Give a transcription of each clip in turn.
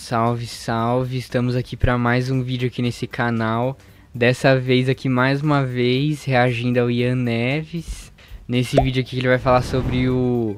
Salve, salve! Estamos aqui para mais um vídeo aqui nesse canal. Dessa vez aqui mais uma vez reagindo ao Ian Neves. Nesse vídeo aqui ele vai falar sobre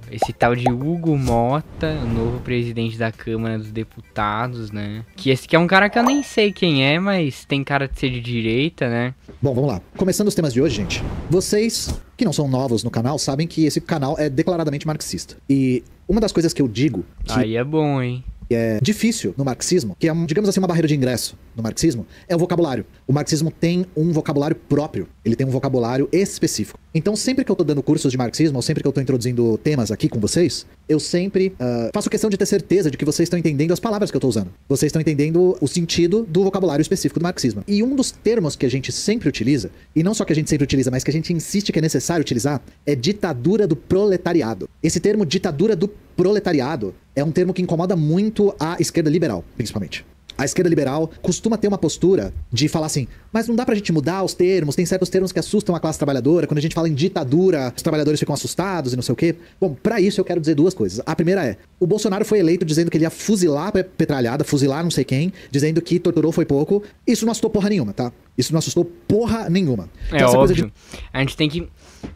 esse tal de Hugo Mota, o novo presidente da Câmara dos Deputados, né? Que esse aqui é um cara que eu nem sei quem é, mas tem cara de ser de direita, né? Bom, vamos lá. Começando os temas de hoje, gente. Vocês que não são novos no canal sabem que esse canal é declaradamente marxista. E uma das coisas que eu digo que Aí é bom, hein? é difícil no marxismo, que é, digamos assim, uma barreira de ingresso no marxismo, é o vocabulário. O marxismo tem um vocabulário próprio, ele tem um vocabulário específico. Então, sempre que eu tô dando cursos de marxismo, ou sempre que eu tô introduzindo temas aqui com vocês, eu sempre faço questão de ter certeza de que vocês estão entendendo as palavras que eu tô usando. Vocês estão entendendo o sentido do vocabulário específico do marxismo. E um dos termos que a gente sempre utiliza, e não só que a gente sempre utiliza, mas que a gente insiste que é necessário utilizar, é ditadura do proletariado. Esse termo ditadura do proletariado é um termo que incomoda muito a esquerda liberal, principalmente. A esquerda liberal costuma ter uma postura de falar assim, mas não dá pra gente mudar os termos, tem certos termos que assustam a classe trabalhadora, quando a gente fala em ditadura, os trabalhadores ficam assustados e não sei o quê. Bom, pra isso eu quero dizer duas coisas. A primeira é, o Bolsonaro foi eleito dizendo que ele ia fuzilar a petralhada, fuzilar não sei quem, dizendo que torturou foi pouco. Isso não assustou porra nenhuma, tá? Isso não assustou porra nenhuma. Então, é óbvio. A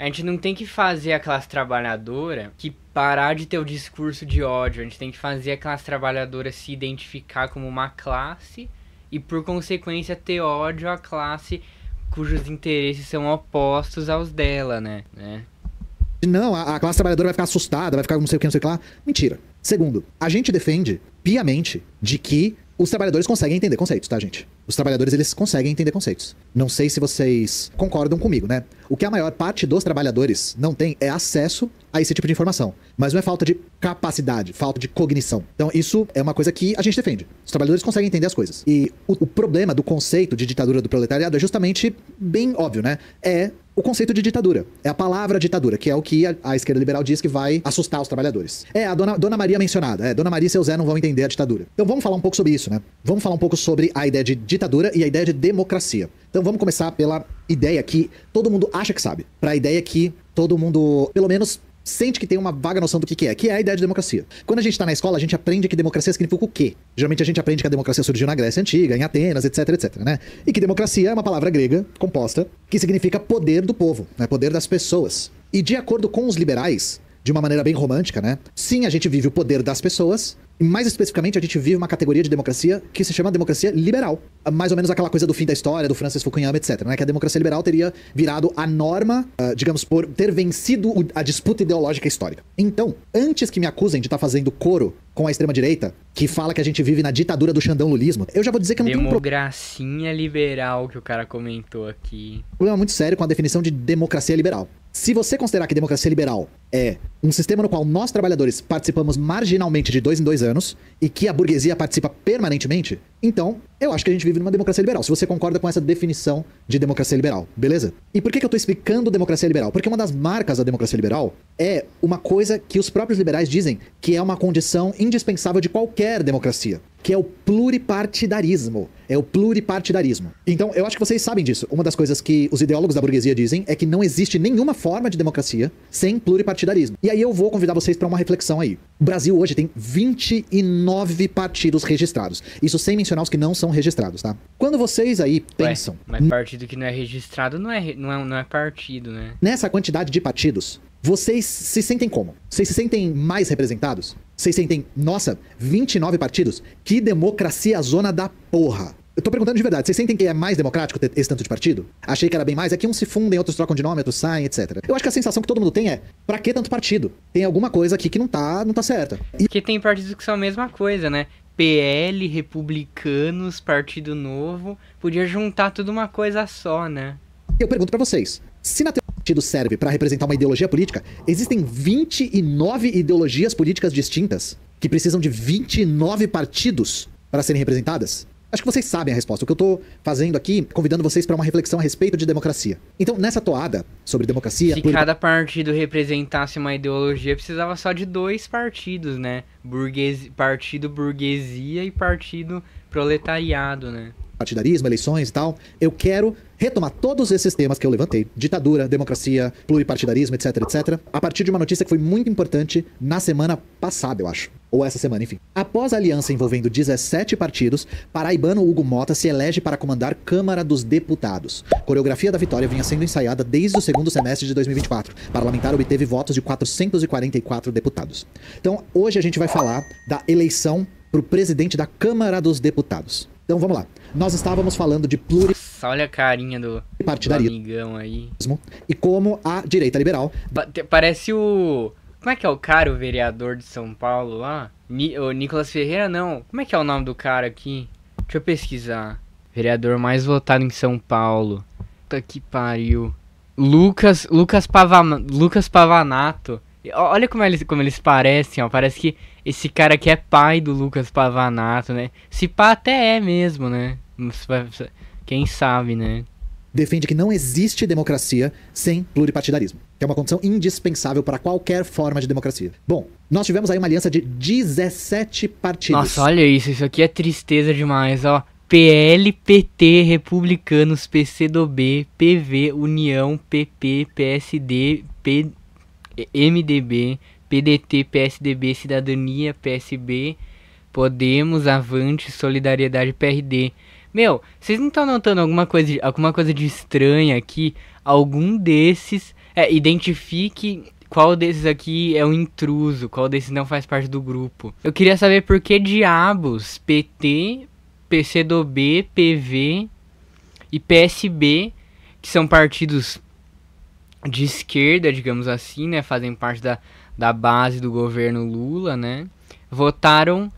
gente não tem que fazer a classe trabalhadora que parar de ter o discurso de ódio. A gente tem que fazer a classe trabalhadora se identificar como uma classe e, por consequência, ter ódio à classe cujos interesses são opostos aos dela, né? Não, a classe trabalhadora vai ficar assustada, vai ficar não sei o que, não sei o que lá. Mentira. Segundo, a gente defende piamente de que os trabalhadores conseguem entender conceitos, tá, gente? Os trabalhadores, eles conseguem entender conceitos. Não sei se vocês concordam comigo, né? O que a maior parte dos trabalhadores não tem é acesso a esse tipo de informação. Mas não é falta de capacidade, falta de cognição. Então, isso é uma coisa que a gente defende. Os trabalhadores conseguem entender as coisas. E o problema do conceito de ditadura do proletariado é justamente bem óbvio, né? É o conceito de ditadura. É a palavra ditadura, que é o que a esquerda liberal diz que vai assustar os trabalhadores. É a Dona Maria mencionada. Dona Maria e seu Zé não vão entender a ditadura. Então vamos falar um pouco sobre isso, né? Vamos falar um pouco sobre a ideia de ditadura e a ideia de democracia. Então vamos começar pela ideia que todo mundo acha que sabe. Pra ideia que todo mundo, pelo menos, sente que tem uma vaga noção do que é a ideia de democracia. Quando a gente tá na escola, a gente aprende que democracia significa o quê? Geralmente a gente aprende que a democracia surgiu na Grécia Antiga, em Atenas, etc, etc, né? E que democracia é uma palavra grega composta que significa poder do povo, né? Poder das pessoas. E de acordo com os liberais, de uma maneira bem romântica, né? Sim, a gente vive o poder das pessoas, e mais especificamente a gente vive uma categoria de democracia que se chama democracia liberal. Mais ou menos aquela coisa do fim da história, do Francis Fukuyama, etc, né? Que a democracia liberal teria virado a norma, digamos, por ter vencido a disputa ideológica histórica. Então, antes que me acusem de estar fazendo coro com a extrema-direita, que fala que a gente vive na ditadura do xandão-lulismo, eu já vou dizer que eu não tenho Democracinha liberal que o cara comentou aqui. Um problema muito sério com a definição de democracia liberal. Se você considerar que democracia liberal é um sistema no qual nós, trabalhadores, participamos marginalmente de 2 em 2 anos e que a burguesia participa permanentemente, então eu acho que a gente vive numa democracia liberal. Se você concorda com essa definição de democracia liberal, beleza? E por que eu tô explicando democracia liberal? Porque uma das marcas da democracia liberal é uma coisa que os próprios liberais dizem que é uma condição indispensável de qualquer democracia, que é o pluripartidarismo. É o pluripartidarismo. Então, eu acho que vocês sabem disso. Uma das coisas que os ideólogos da burguesia dizem é que não existe nenhuma forma de democracia sem pluripartidarismo. E aí eu vou convidar vocês para uma reflexão aí. O Brasil hoje tem 29 partidos registrados. Isso sem mencionar os que não são registrados, tá? Quando vocês aí pensam... Mas partido que não é registrado não é partido, né? Nessa quantidade de partidos, vocês se sentem como? Vocês se sentem mais representados? Vocês sentem, nossa, 29 partidos? Que democracia zona da porra! Eu tô perguntando de verdade, vocês sentem que é mais democrático ter esse tanto de partido? Achei que era bem mais, é que uns se fundem, outros trocam de nome, outros saem, etc. Eu acho que a sensação que todo mundo tem é, pra que tanto partido? Tem alguma coisa aqui que não tá certa. Porque tem partidos que são a mesma coisa, né? PL, Republicanos, Partido Novo, podia juntar tudo uma coisa só, né? Eu pergunto pra vocês, se na teoria o partido serve pra representar uma ideologia política, existem 29 ideologias políticas distintas que precisam de 29 partidos para serem representadas? Acho que vocês sabem a resposta. O que eu tô fazendo aqui, convidando vocês para uma reflexão a respeito de democracia. Então, nessa toada sobre democracia... Se cada partido representasse uma ideologia, precisava só de 2 partidos, né? Partido burguesia e partido proletariado, né? Partidarismo, eleições e tal. Eu quero retomar todos esses temas que eu levantei, ditadura, democracia, pluripartidarismo, etc, etc, a partir de uma notícia que foi muito importante na semana passada, eu acho. Ou essa semana, enfim. Após a aliança envolvendo 17 partidos, paraibano Hugo Mota se elege para comandar Câmara dos Deputados. Coreografia da vitória vinha sendo ensaiada desde o segundo semestre de 2024. Parlamentar obteve votos de 444 deputados. Então, hoje a gente vai falar da eleição para o presidente da Câmara dos Deputados. Então, vamos lá. Nós estávamos falando de Nossa, olha a carinha do pluripartidarismo amigão aí. e como a direita liberal... Parece o... Como é que é o cara, o vereador de São Paulo lá? O Nicolas Ferreira, não. Como é que é o nome do cara aqui? Deixa eu pesquisar. Vereador mais votado em São Paulo. Puta que pariu. Lucas Pavanato. Olha como eles parecem, ó. Parece que esse cara aqui é pai do Lucas Pavanato, né? Se pá até é mesmo, né? Quem sabe, né? Defende que não existe democracia sem pluripartidarismo, que é uma condição indispensável para qualquer forma de democracia. Bom, nós tivemos aí uma aliança de 17 partidos. Nossa, olha isso aqui é tristeza demais, ó. PL, PT, Republicanos, PCdoB, PV, União, PP, PSD, MDB, PDT, PSDB, Cidadania, PSB, Podemos, Avante, Solidariedade, PRD. Meu, vocês não estão notando alguma coisa de estranha aqui? Algum desses... identifique qual desses aqui é um intruso, qual desses não faz parte do grupo. Eu queria saber por que diabos PT, PCdoB, PV e PSB, que são partidos de esquerda, digamos assim, né? Fazem parte da base do governo Lula, né? Votaram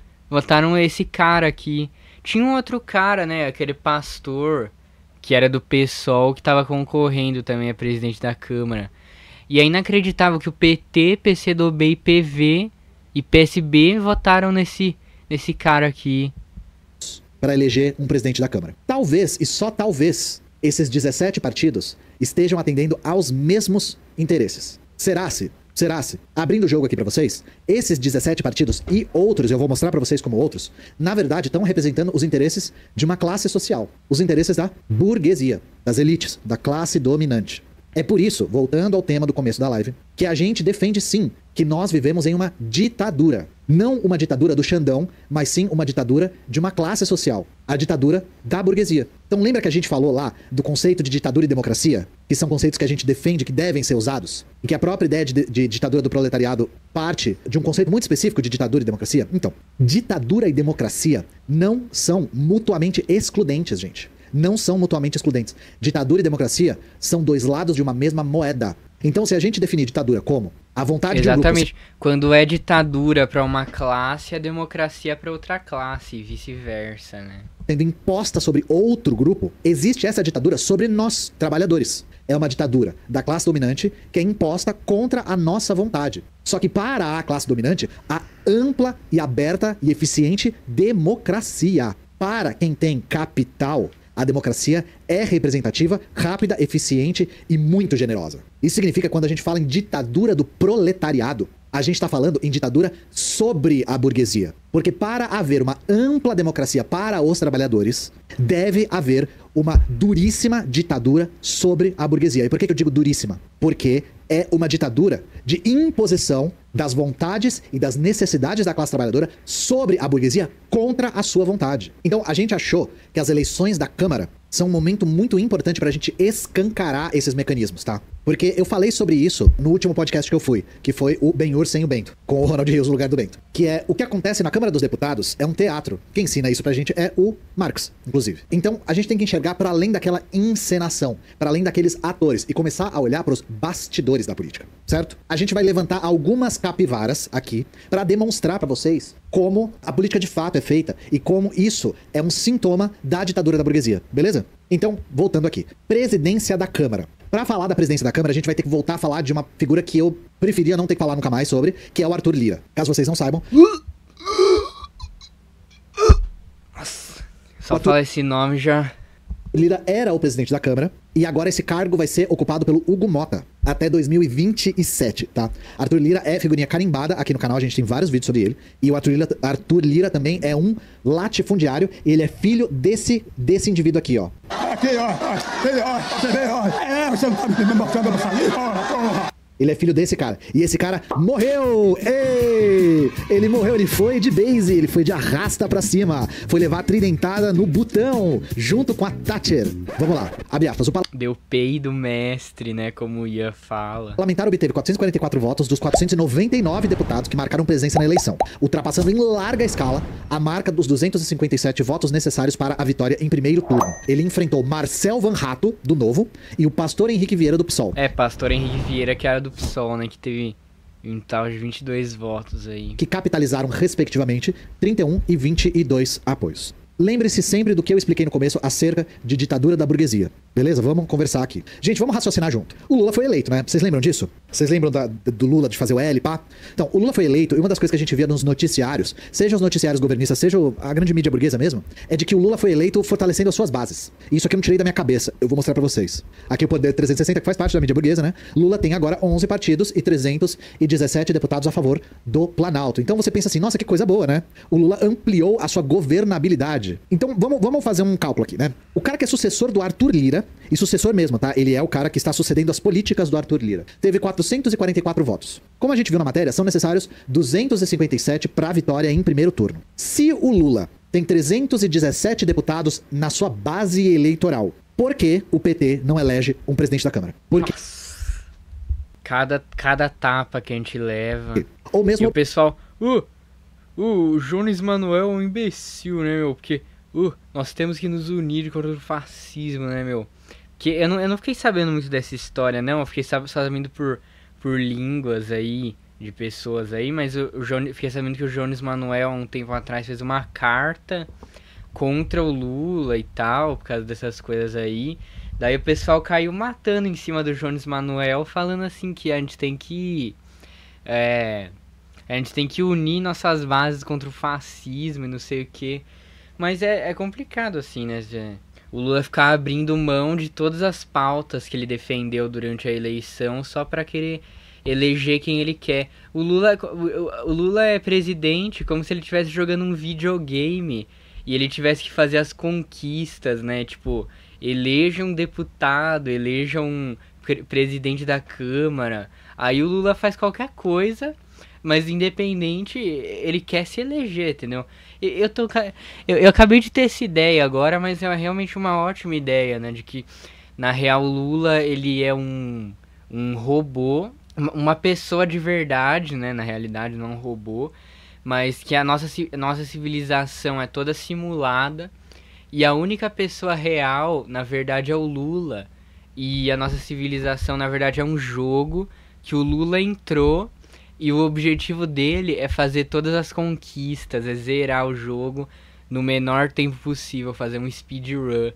esse cara aqui. Tinha um outro cara, né, aquele pastor, que era do PSOL, que tava concorrendo também a presidente da Câmara. E é inacreditável que o PT, PCdoB e PV e PSB votaram nesse cara aqui. Para eleger um presidente da Câmara. Talvez, e só talvez, esses 17 partidos estejam atendendo aos mesmos interesses. Será-se? Abrindo o jogo aqui pra vocês, esses 17 partidos e outros, eu vou mostrar pra vocês como outros, na verdade estão representando os interesses de uma classe social. Os interesses da burguesia, das elites, da classe dominante. É por isso, voltando ao tema do começo da live, que a gente defende sim que nós vivemos em uma ditadura. Não uma ditadura do Xandão, mas sim uma ditadura de uma classe social. A ditadura da burguesia. Então lembra que a gente falou lá do conceito de ditadura e democracia? Que são conceitos que a gente defende que devem ser usados? E que a própria ideia de ditadura do proletariado parte de um conceito muito específico de ditadura e democracia? Então, ditadura e democracia não são mutuamente excludentes, gente. Não são mutuamente excludentes. Ditadura e democracia são dois lados de uma mesma moeda. Então, se a gente definir ditadura como a vontade de um grupo... Exatamente. Quando é ditadura para uma classe, a democracia é para outra classe e vice-versa, né? Sendo imposta sobre outro grupo, existe essa ditadura sobre nós, trabalhadores. É uma ditadura da classe dominante que é imposta contra a nossa vontade. Só que para a classe dominante, há ampla e aberta e eficiente democracia. Para quem tem capital, a democracia é representativa, rápida, eficiente e muito generosa. Isso significa que quando a gente fala em ditadura do proletariado, a gente está falando em ditadura sobre a burguesia. Porque para haver uma ampla democracia para os trabalhadores, deve haver uma duríssima ditadura sobre a burguesia. E por que eu digo duríssima? Porque é uma ditadura de imposição das vontades e das necessidades da classe trabalhadora sobre a burguesia contra a sua vontade. Então a gente achou que as eleições da Câmara são um momento muito importante pra gente escancarar esses mecanismos, tá? Porque eu falei sobre isso no último podcast que eu fui, que foi o Ben-Hur sem o Bento, com o Ronald Rios no lugar do Bento. Que é, o que acontece na Câmara dos Deputados é um teatro. Quem ensina isso pra gente é o Marx, inclusive. Então, a gente tem que enxergar para além daquela encenação, para além daqueles atores, e começar a olhar pros bastidores da política, certo? A gente vai levantar algumas capivaras aqui pra demonstrar pra vocês como a política de fato é feita e como isso é um sintoma da ditadura da burguesia, beleza? Então, voltando aqui. Presidência da Câmara. Pra falar da presidência da Câmara, a gente vai ter que voltar a falar de uma figura que eu preferia não ter que falar nunca mais sobre, que é o Arthur Lira. Caso vocês não saibam... Nossa, só falar esse nome já... Lira era o presidente da Câmara E agora esse cargo vai ser ocupado pelo Hugo Mota até 2027, tá? Arthur Lira é figurinha carimbada aqui no canal, a gente tem vários vídeos sobre ele. E o Arthur Lira também é um latifundiário, ele é filho desse indivíduo aqui, ó. Aqui, ó, você vê, ó. Você não tá me mostrando essa ali, porra. Ele é filho desse cara. E esse cara morreu! Ei! Ele morreu, ele foi de base, ele foi de arrasta pra cima. Foi levar a tridentada no botão, junto com a Thatcher. Vamos lá, abre aspas. Deu pei do mestre, né, como o Ian fala. O parlamentar obteve 444 votos dos 499 deputados que marcaram presença na eleição, ultrapassando em larga escala a marca dos 257 votos necessários para a vitória em primeiro turno. Ele enfrentou Marcel Van Hato, do Novo, e o pastor Henrique Vieira, do PSOL. É, pastor Henrique Vieira, que era do PSOL, né, que teve um tal de 22 votos aí. Que capitalizaram, respectivamente, 31 e 22 apoios. Lembre-se sempre do que eu expliquei no começo acerca de ditadura da burguesia. Beleza? Vamos conversar aqui. Gente, vamos raciocinar junto. O Lula foi eleito, né? Vocês lembram disso? Vocês lembram do Lula de fazer o L, pá? Então, o Lula foi eleito e uma das coisas que a gente via nos noticiários, seja os noticiários governistas, seja a grande mídia burguesa mesmo, é de que o Lula foi eleito fortalecendo as suas bases. Isso aqui eu não tirei da minha cabeça. Eu vou mostrar pra vocês. Aqui o Poder 360, que faz parte da mídia burguesa, né? Lula tem agora 11 partidos e 317 deputados a favor do Planalto. Então você pensa assim, nossa, que coisa boa, né? O Lula ampliou a sua governabilidade. Então, vamos fazer um cálculo aqui, né? O cara que é sucessor do Arthur Lira, e sucessor mesmo, tá? Ele é o cara que está sucedendo as políticas do Arthur Lira. Teve 444 votos. Como a gente viu na matéria, são necessários 257 para a vitória em primeiro turno. Se o Lula tem 317 deputados na sua base eleitoral, por que o PT não elege um presidente da Câmara? Por quê? Cada tapa que a gente leva. Ou mesmo... E o pessoal... o Jones Manuel é um imbecil, né, meu? Porque... nós temos que nos unir contra o fascismo, né, meu? Que eu não fiquei sabendo muito dessa história, não. Eu fiquei sabendo por línguas aí, de pessoas aí. Mas fiquei sabendo que o Jones Manuel, há um tempo atrás, fez uma carta contra o Lula e tal, por causa dessas coisas aí. Daí o pessoal caiu matando em cima do Jones Manuel, falando assim que a gente tem que... a gente tem que unir nossas bases contra o fascismo e não sei o que. Mas é complicado assim, né? O Lula ficar abrindo mão de todas as pautas que ele defendeu durante a eleição só pra querer eleger quem ele quer. O Lula é presidente como se ele estivesse jogando um videogame e ele tivesse que fazer as conquistas, né? Tipo, eleja um deputado, eleja um presidente da Câmara. Aí o Lula faz qualquer coisa, mas independente, ele quer se eleger, entendeu? Eu acabei de ter essa ideia agora, mas é realmente uma ótima ideia, né? De que, na real, o Lula, ele é um robô, uma pessoa de verdade, né? Na realidade, não um robô, mas que a nossa civilização é toda simulada e a única pessoa real, na verdade, é o Lula. E a nossa civilização, na verdade, é um jogo que o Lula entrou... E o objetivo dele é fazer todas as conquistas, é zerar o jogo no menor tempo possível, fazer um speedrun.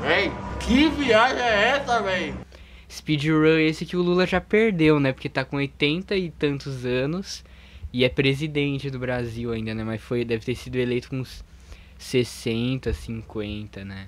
Véi, que viagem é essa, véi? Speedrun esse que o Lula já perdeu, né? Porque tá com 80 e tantos anos e é presidente do Brasil ainda, né? Mas deve ter sido eleito com uns 60, 50, né?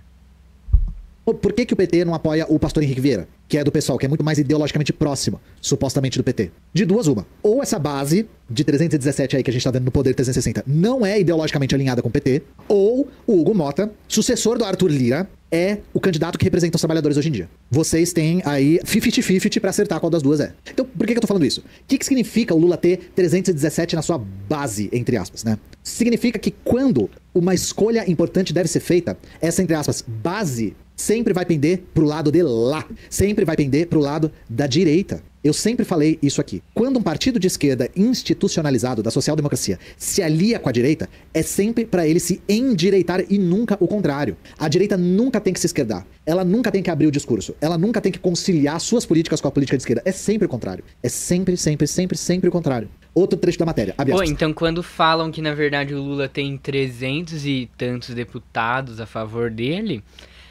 Por que o PT não apoia o pastor Henrique Vieira, que é do PSOL, que é muito mais ideologicamente próximo, supostamente, do PT? De duas, uma. Ou essa base de 317 aí que a gente tá vendo no Poder 360 não é ideologicamente alinhada com o PT, ou o Hugo Mota, sucessor do Arthur Lira, é o candidato que representa os trabalhadores hoje em dia. Vocês têm aí 50-50 pra acertar qual das duas é. Então, por que eu tô falando isso? O que significa o Lula ter 317 na sua base, entre aspas, né? Significa que quando uma escolha importante deve ser feita, essa, entre aspas, base sempre vai pender pro lado de lá. Sempre vai pender pro lado da direita. Eu sempre falei isso aqui. Quando um partido de esquerda institucionalizado da social-democracia se alia com a direita, é sempre para ele se endireitar e nunca o contrário. A direita nunca tem que se esquerdar. Ela nunca tem que abrir o discurso. Ela nunca tem que conciliar suas políticas com a política de esquerda. É sempre o contrário. É sempre, sempre, sempre, sempre o contrário. Outro trecho da matéria. Pô, então quando falam que na verdade o Lula tem 300 e tantos deputados a favor dele...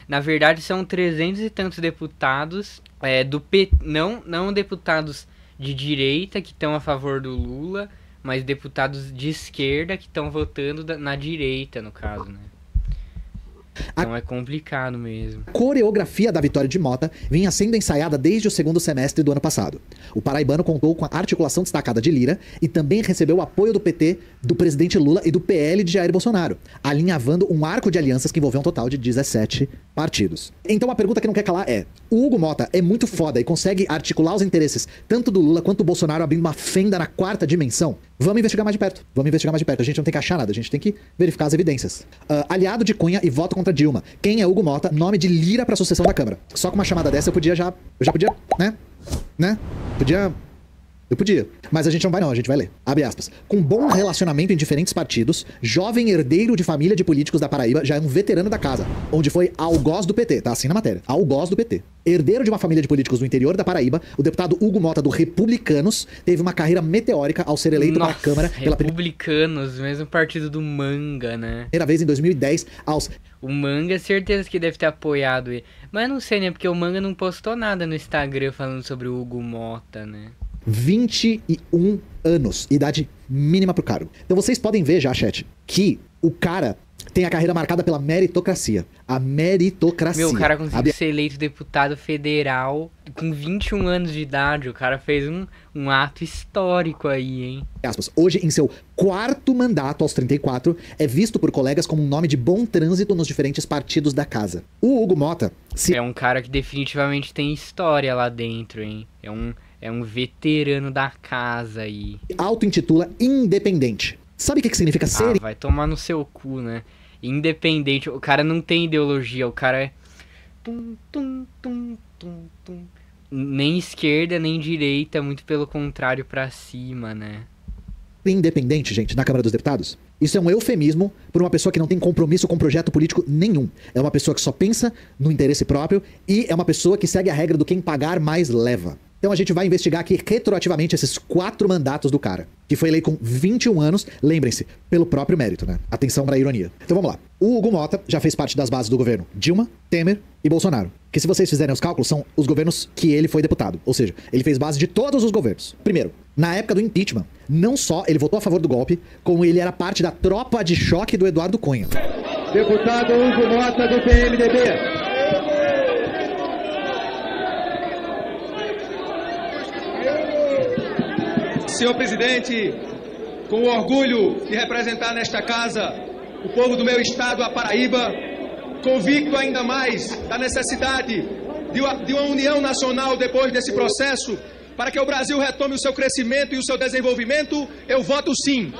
Na verdade, são 300 e tantos deputados do PT, não deputados de direita que estão a favor do Lula, mas deputados de esquerda que estão votando na direita, no caso, né? Então é complicado mesmo. A coreografia da vitória de Mota vinha sendo ensaiada desde o segundo semestre do ano passado. O paraibano contou com a articulação destacada de Lira e também recebeu o apoio do PT, do presidente Lula e do PL de Jair Bolsonaro, alinhavando um arco de alianças que envolveu um total de 17 partidos. Então a pergunta que não quer calar é: o Hugo Mota é muito foda e consegue articular os interesses tanto do Lula quanto do Bolsonaro abrindo uma fenda na quarta dimensão? Vamos investigar mais de perto. Vamos investigar mais de perto. A gente não tem que achar nada, a gente tem que verificar as evidências. Aliado de Cunha e voto contra Dilma. Quem é Hugo Mota? Nome de Lira pra sucessão da Câmara. Só com uma chamada dessa eu já podia, né? Eu podia. Mas a gente não vai não, a gente vai ler. Abre aspas. Com bom relacionamento em diferentes partidos, jovem herdeiro de família de políticos da Paraíba, já é um veterano da casa, onde foi algoz do PT, tá assim na matéria. Algoz do PT. Herdeiro de uma família de políticos do interior da Paraíba, o deputado Hugo Mota do Republicanos teve uma carreira meteórica ao ser eleito para a Câmara pela Republicanos, mesmo partido do Manga, né? Primeira vez em 2010 aos... O Manga, certeza que deve ter apoiado ele. Mas não sei, né? Porque o Manga não postou nada no Instagram falando sobre o Hugo Mota, né? 21 anos, idade mínima pro cargo. Então vocês podem ver já, chat, que o cara tem a carreira marcada pela meritocracia. A meritocracia. Meu, o cara conseguiu ser eleito deputado federal com 21 anos de idade. O cara fez um ato histórico aí, hein? Hoje, em seu quarto mandato, aos 34, é visto por colegas como um nome de bom trânsito nos diferentes partidos da casa. O Hugo Mota... É um cara que definitivamente tem história lá dentro, hein? É um veterano da casa aí. Auto-intitula independente. Sabe o que significa ser? Vai tomar no seu cu, né? Independente. O cara não tem ideologia. O cara é... Nem esquerda, nem direita. Muito pelo contrário, pra cima, né? Independente, gente, na Câmara dos Deputados. Isso é um eufemismo por uma pessoa que não tem compromisso com projeto político nenhum. É uma pessoa que só pensa no interesse próprio e é uma pessoa que segue a regra do quem pagar mais leva. Então a gente vai investigar aqui retroativamente esses 4 mandatos do cara, que foi eleito com 21 anos, lembrem-se, pelo próprio mérito, né? Atenção pra ironia. Então vamos lá. O Hugo Mota já fez parte das bases do governo Dilma, Temer e Bolsonaro. Que se vocês fizerem os cálculos, são os governos que ele foi deputado. Ou seja, ele fez base de todos os governos. Primeiro, na época do impeachment, não só ele votou a favor do golpe, como ele era parte da tropa de choque do Eduardo Cunha. Deputado Hugo Mota do PMDB. Senhor presidente, com o orgulho de representar nesta casa o povo do meu estado, a Paraíba, convicto ainda mais da necessidade de uma união nacional depois desse processo, para que o Brasil retome o seu crescimento e o seu desenvolvimento, eu voto sim.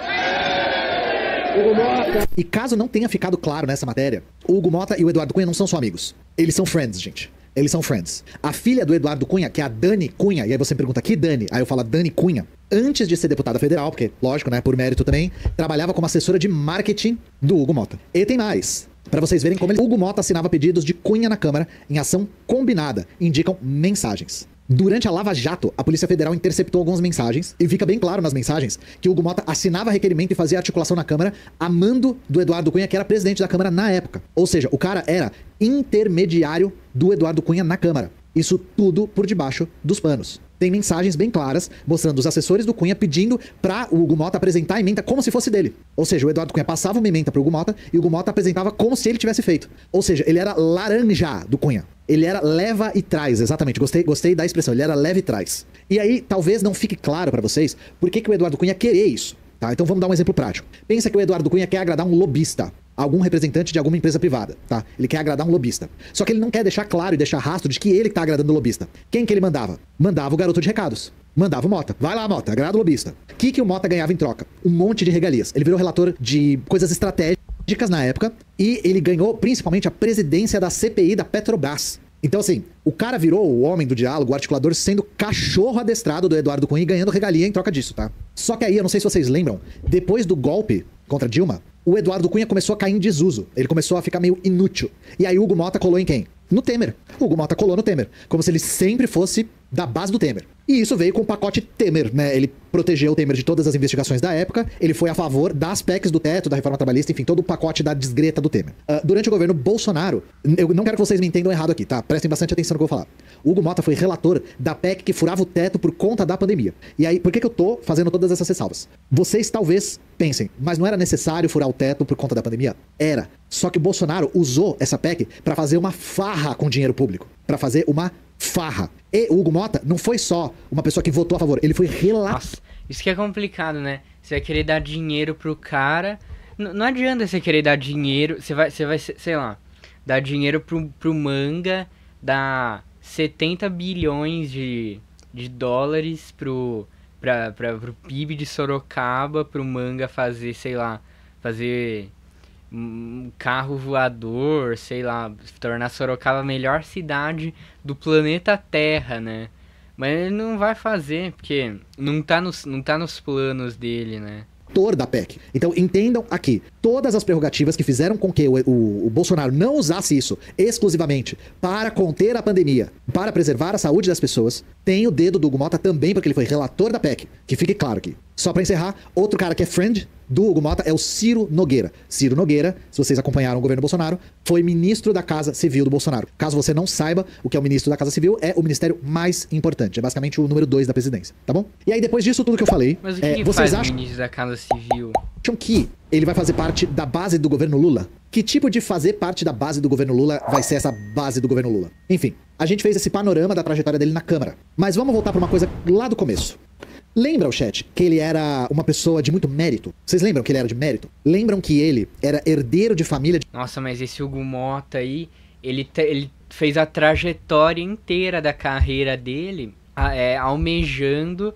E caso não tenha ficado claro nessa matéria, o Hugo Mota e o Eduardo Cunha não são só amigos. Eles são friends, gente. Eles são friends. A filha do Eduardo Cunha, que é a Dani Cunha, e aí você me pergunta, que Dani? Aí eu falo, Dani Cunha, antes de ser deputada federal, porque, lógico, né, por mérito também, trabalhava como assessora de marketing do Hugo Mota. E tem mais. Pra vocês verem como Hugo Mota assinava pedidos de Cunha na Câmara em ação combinada, indicam mensagens. Durante a Lava Jato, a Polícia Federal interceptou algumas mensagens, e fica bem claro nas mensagens que Hugo Mota assinava requerimento e fazia articulação na Câmara a mando do Eduardo Cunha, que era presidente da Câmara na época. Ou seja, o cara era intermediário do Eduardo Cunha na Câmara. Isso tudo por debaixo dos panos. Tem mensagens bem claras mostrando os assessores do Cunha pedindo pra o Hugo Mota apresentar a emenda como se fosse dele. Ou seja, o Eduardo Cunha passava uma emenda pro Hugo Mota e o Hugo Mota apresentava como se ele tivesse feito. Ou seja, ele era laranja do Cunha. Ele era leva e traz, exatamente. Gostei da expressão, ele era leva e traz. E aí, talvez não fique claro pra vocês por que o Eduardo Cunha querer isso. Tá? Então vamos dar um exemplo prático. Pensa que o Eduardo Cunha quer agradar um lobista. Algum representante de alguma empresa privada, tá? Ele quer agradar um lobista. Só que ele não quer deixar claro e deixar rastro de que ele que tá agradando o lobista. Quem que ele mandava? Mandava o garoto de recados. Mandava o Mota. Vai lá, Mota, agrada o lobista. O que o Mota ganhava em troca? Um monte de regalias. Ele virou relator de coisas estratégicas na época e ele ganhou principalmente a presidência da CPI da Petrobras. Então, assim, o cara virou o homem do diálogo, o articulador, sendo cachorro adestrado do Eduardo Cunha e ganhando regalia em troca disso, tá? Só que aí, eu não sei se vocês lembram, depois do golpe contra Dilma, o Eduardo Cunha começou a cair em desuso. Ele começou a ficar meio inútil. E aí o Hugo Mota colou em quem? No Temer. O Hugo Mota colou no Temer. Como se ele sempre fosse da base do Temer. E isso veio com o pacote Temer, né? Ele protegeu o Temer de todas as investigações da época. Ele foi a favor das PECs do teto, da reforma trabalhista, enfim, todo o pacote da desgreta do Temer. Durante o governo Bolsonaro, eu não quero que vocês me entendam errado aqui, tá? Prestem bastante atenção no que eu vou falar. O Hugo Mota foi relator da PEC que furava o teto por conta da pandemia. E aí, por que eu tô fazendo todas essas ressalvas? Vocês talvez pensem, mas não era necessário furar o teto por conta da pandemia? Era. Só que o Bolsonaro usou essa PEC pra fazer uma farra com dinheiro público. Pra fazer uma farra. E o Hugo Mota não foi só uma pessoa que votou a favor, ele foi relator. Nossa, isso que é complicado, né? Você vai querer dar dinheiro pro cara. Não adianta você querer dar dinheiro. Você vai, sei lá, dar dinheiro pro Manga, dar 70 bilhões de dólares pro PIB de Sorocaba, pro Manga fazer, sei lá, fazer um carro voador, sei lá, tornar Sorocaba a melhor cidade do planeta Terra, né? Mas ele não vai fazer, porque não tá nos planos dele, né? Da PEC. Então entendam aqui, todas as prerrogativas que fizeram com que o Bolsonaro não usasse isso exclusivamente para conter a pandemia, para preservar a saúde das pessoas, tem o dedo do Hugo Mota também, porque ele foi relator da PEC, que fique claro aqui. Só pra encerrar, outro cara que é friend do Hugo Mota é o Ciro Nogueira. Ciro Nogueira, se vocês acompanharam o governo Bolsonaro, foi ministro da Casa Civil do Bolsonaro. Caso você não saiba o que é o ministro da Casa Civil, é o ministério mais importante. É basicamente o número 2 da presidência, tá bom? E aí depois disso tudo que eu falei, mas o que vocês faz acham o ministro da Casa Civil? Acham que ele vai fazer parte da base do governo Lula? Que tipo de fazer parte da base do governo Lula vai ser essa base do governo Lula? Enfim, a gente fez esse panorama da trajetória dele na Câmara. Mas vamos voltar pra uma coisa lá do começo. Lembra, o chat, que ele era uma pessoa de muito mérito? Vocês lembram que ele era de mérito? Lembram que ele era herdeiro de família de... Nossa, mas esse Hugo Mota aí, ele fez a trajetória inteira da carreira dele almejando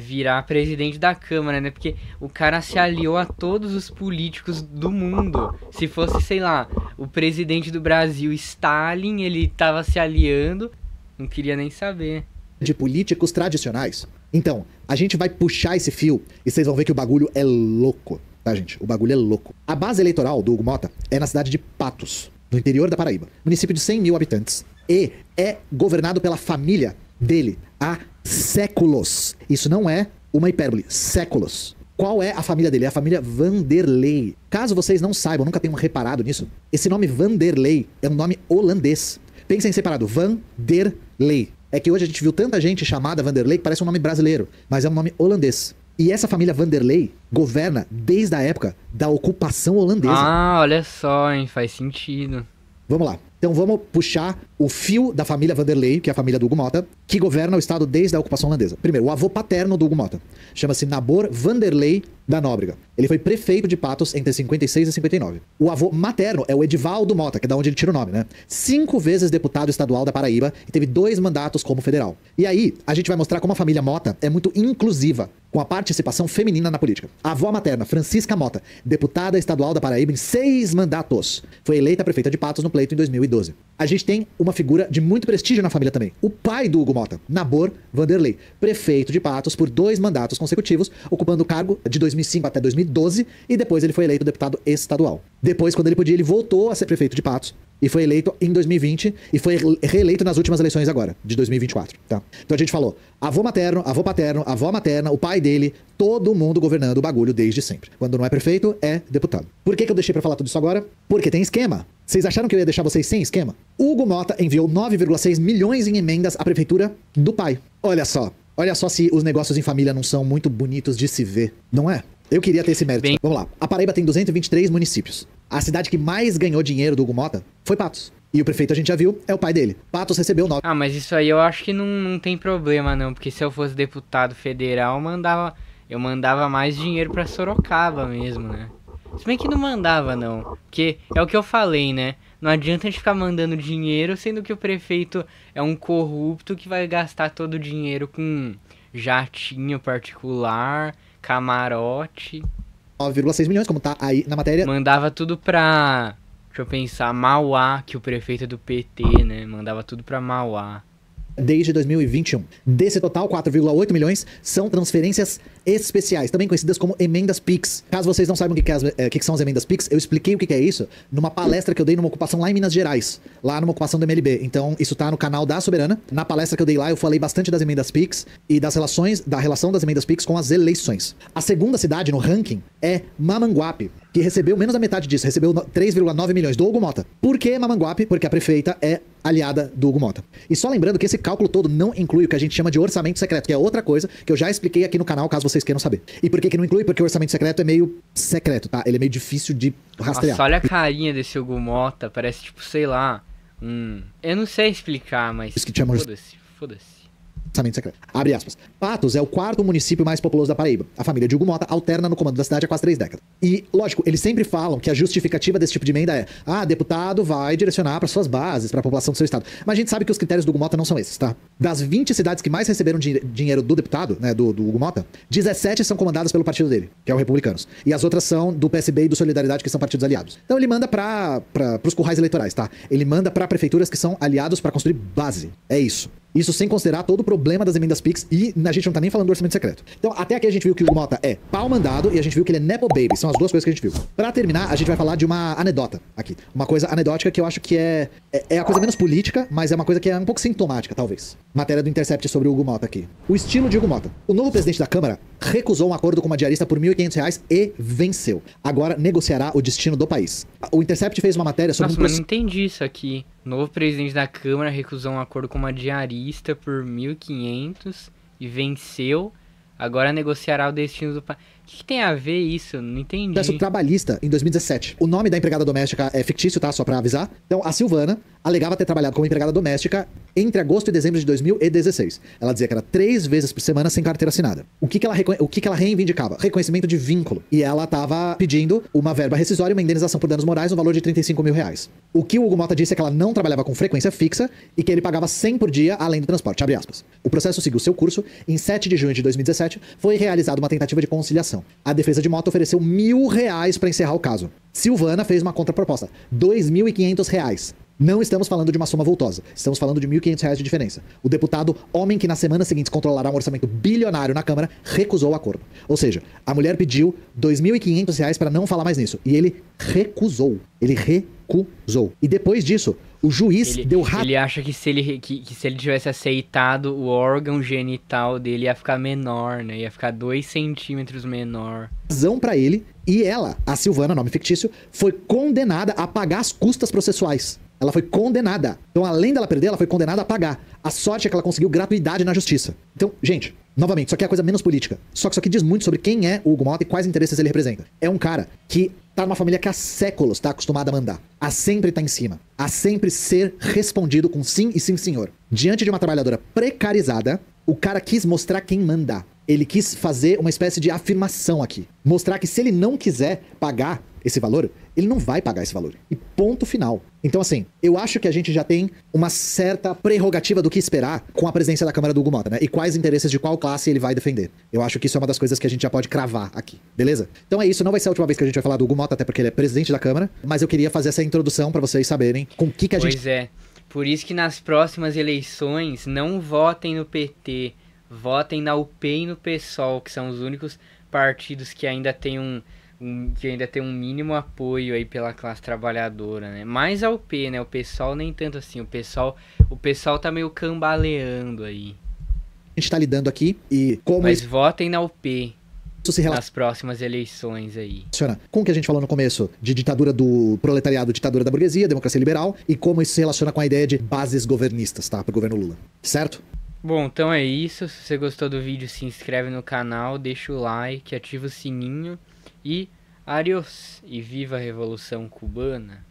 virar presidente da Câmara, né? Porque o cara se aliou a todos os políticos do mundo. Se fosse, sei lá, o presidente do Brasil, Stalin, ele tava se aliando, não queria nem saber. De políticos tradicionais. Então, a gente vai puxar esse fio e vocês vão ver que o bagulho é louco, tá, gente? O bagulho é louco. A base eleitoral do Hugo Mota é na cidade de Patos, no interior da Paraíba, município de 100 mil habitantes, e é governado pela família dele há séculos. Isso não é uma hipérbole, séculos. Qual é a família dele? É a família Vanderlei. Caso vocês não saibam, nunca tenham reparado nisso, esse nome Vanderlei é um nome holandês. Pensem separado, Vanderlei. É que hoje a gente viu tanta gente chamada Vanderlei que parece um nome brasileiro, mas é um nome holandês. E essa família Vanderlei governa desde a época da ocupação holandesa. Ah, olha só, hein, faz sentido. Vamos lá. Então vamos puxar o fio da família Vanderlei, que é a família do Hugo Mota, que governa o estado desde a ocupação holandesa. Primeiro, o avô paterno do Hugo Mota chama-se Nabor Vanderlei da Nóbrega. Ele foi prefeito de Patos entre 56 e 59. O avô materno é o Edivaldo Mota, que é da onde ele tira o nome, né? 5 vezes deputado estadual da Paraíba e teve 2 mandatos como federal. E aí, a gente vai mostrar como a família Mota é muito inclusiva, com a participação feminina na política. A avó materna, Francisca Mota, deputada estadual da Paraíba em 6 mandatos, foi eleita prefeita de Patos no pleito em 2012. A gente tem uma figura de muito prestígio na família também. O pai do Hugo Mota, Nabor Vanderlei, prefeito de Patos por 2 mandatos consecutivos, ocupando o cargo de 2005 até 2012, e depois ele foi eleito deputado estadual. Depois, quando ele podia, ele voltou a ser prefeito de Patos e foi eleito em 2020 e foi reeleito nas últimas eleições agora, de 2024, tá? Então a gente falou, avô materno, avô paterno, avó materna, o pai dele, todo mundo governando o bagulho desde sempre. Quando não é prefeito, é deputado. Por que eu deixei pra falar tudo isso agora? Porque tem esquema. Vocês acharam que eu ia deixar vocês sem esquema? Hugo Mota enviou 9,6 milhões em emendas à prefeitura do pai. Olha só se os negócios em família não são muito bonitos de se ver, não é? Eu queria ter esse mérito. Bem... Vamos lá. A Paraíba tem 223 municípios. A cidade que mais ganhou dinheiro do Hugo Mota foi Patos. E o prefeito, a gente já viu, é o pai dele. Patos recebeu 9. Ah, mas isso aí eu acho que não tem problema não, porque se eu fosse deputado federal, eu mandava mais dinheiro pra Sorocaba mesmo, né? Se bem que não mandava não, porque é o que eu falei, né? Não adianta a gente ficar mandando dinheiro, sendo que o prefeito é um corrupto que vai gastar todo o dinheiro com jatinho particular, camarote. 9,6 milhões, como tá aí na matéria. Mandava tudo pra, deixa eu pensar, Mauá, que o prefeito é do PT, né? Mandava tudo pra Mauá. Desde 2021. Desse total, 4,8 milhões são transferências especiais, também conhecidas como emendas PIX. Caso vocês não saibam o que são as emendas PIX, eu expliquei o que é isso numa palestra que eu dei numa ocupação lá em Minas Gerais, lá numa ocupação do MLB. Então, isso tá no canal da Soberana. Na palestra que eu dei lá, eu falei bastante das emendas PIX e da relação das emendas PIX com as eleições. A segunda cidade no ranking é Mamanguape, que recebeu menos da metade disso, recebeu 3,9 milhões do Hugo Mota. Por que Mamanguape? Porque a prefeita é aliada do Hugo Mota. E só lembrando que esse cálculo todo não inclui o que a gente chama de orçamento secreto, que é outra coisa que eu já expliquei aqui no canal, caso vocês queiram saber. E por que não inclui? Porque o orçamento secreto é meio secreto, tá? Ele é meio difícil de rastrear. Nossa, olha a carinha desse Hugo Mota, parece tipo, sei lá, eu não sei explicar, mas Isso que chama foda-se. Orçamento secreto. Abre aspas. Patos é o quarto município mais populoso da Paraíba. A família de Hugo Mota alterna no comando da cidade há quase 3 décadas. E, lógico, eles sempre falam que a justificativa desse tipo de emenda é: deputado vai direcionar para suas bases, para a população do seu estado. Mas a gente sabe que os critérios do Hugo Mota não são esses, tá? Das 20 cidades que mais receberam dinheiro do deputado, né, do Hugo Mota, 17 são comandadas pelo partido dele, que é o Republicanos. E as outras são do PSB e do Solidariedade, que são partidos aliados. Então ele manda para os currais eleitorais, tá? Ele manda para prefeituras que são aliados para construir base. É isso. Isso sem considerar todo o problema das emendas PIX, e a gente não tá nem falando do orçamento secreto. Então, até aqui a gente viu que o Hugo Mota é pau mandado e a gente viu que ele é nepo baby. São as duas coisas que a gente viu. Pra terminar, a gente vai falar de uma anedota aqui. Uma coisa anedótica que eu acho que é a coisa menos política, mas é uma coisa que é um pouco sintomática, talvez. Matéria do Intercept sobre o Hugo Mota aqui. O estilo de Hugo Mota. O novo presidente da Câmara recusou um acordo com uma diarista por R$ 1.500 e venceu. Agora negociará o destino do país. O Intercept fez uma matéria sobre... Nossa, mas não entendi isso aqui. Novo presidente da Câmara recusou um acordo com uma diarista por 1.500 e venceu. Agora negociará o destino do país. O que tem a ver isso? Não entendi. Processo trabalhista em 2017. O nome da empregada doméstica é fictício, tá? Só pra avisar. Então, a Silvana alegava ter trabalhado como empregada doméstica entre agosto e dezembro de 2016. Ela dizia que era 3 vezes por semana sem carteira assinada. O que ela reivindicava? Reconhecimento de vínculo. E ela tava pedindo uma verba rescisória e uma indenização por danos morais no valor de R$35 mil. O que o Hugo Mota disse é que ela não trabalhava com frequência fixa e que ele pagava 100 por dia além do transporte. Abre aspas. O processo seguiu seu curso. Em 7 de junho de 2017, foi realizada uma tentativa de conciliação. A defesa de Mota ofereceu R$1.000 para encerrar o caso. Silvana fez uma contraproposta. R$2.500. Não estamos falando de uma soma vultosa. Estamos falando de R$1.500 de diferença. O deputado, homem que nas semanas seguintes controlará um orçamento bilionário na Câmara, recusou o acordo. Ou seja, a mulher pediu R$2.500 para não falar mais nisso. E ele recusou. Ele recusou. E depois disso, o juiz deu Ele acha que se ele tivesse aceitado, o órgão genital dele ia ficar menor, né? Ia ficar 2 centímetros menor. Razão pra ele. E ela, a Silvana, nome fictício, foi condenada a pagar as custas processuais. Ela foi condenada. Então, além dela perder, ela foi condenada a pagar. A sorte é que ela conseguiu gratuidade na justiça. Então, gente, novamente, isso aqui é a coisa menos política. Só que isso aqui diz muito sobre quem é o Hugo Mota e quais interesses ele representa. É um cara que tá numa família que há séculos tá acostumada a mandar. A sempre tá em cima. A sempre ser respondido com sim e sim, senhor. Diante de uma trabalhadora precarizada, o cara quis mostrar quem manda. Ele quis fazer uma espécie de afirmação aqui. Mostrar que se ele não quiser pagar esse valor, ele não vai pagar esse valor. E ponto final. Então, assim, eu acho que a gente já tem uma certa prerrogativa do que esperar com a presença da Câmara do Hugo Mota, né? E quais interesses de qual classe ele vai defender. Eu acho que isso é uma das coisas que a gente já pode cravar aqui, beleza? Então é isso, não vai ser a última vez que a gente vai falar do Hugo Mota, até porque ele é presidente da Câmara, mas eu queria fazer essa introdução pra vocês saberem com o que a gente... Pois é, por isso que nas próximas eleições não votem no PT, votem na UP e no PSOL, que são os únicos partidos que ainda têm um mínimo apoio aí pela classe trabalhadora, né? Mais a UP, né? O PSOL nem tanto assim. O PSOL tá meio cambaleando aí. A gente tá lidando aqui e como... Mas votem na UP isso se nas próximas eleições aí. Com o que a gente falou no começo de ditadura do proletariado, ditadura da burguesia, democracia liberal, e como isso se relaciona com a ideia de bases governistas, tá? Pro governo Lula. Certo? Bom, então é isso. Se você gostou do vídeo, se inscreve no canal, deixa o like, ativa o sininho e adiós! E viva a Revolução Cubana!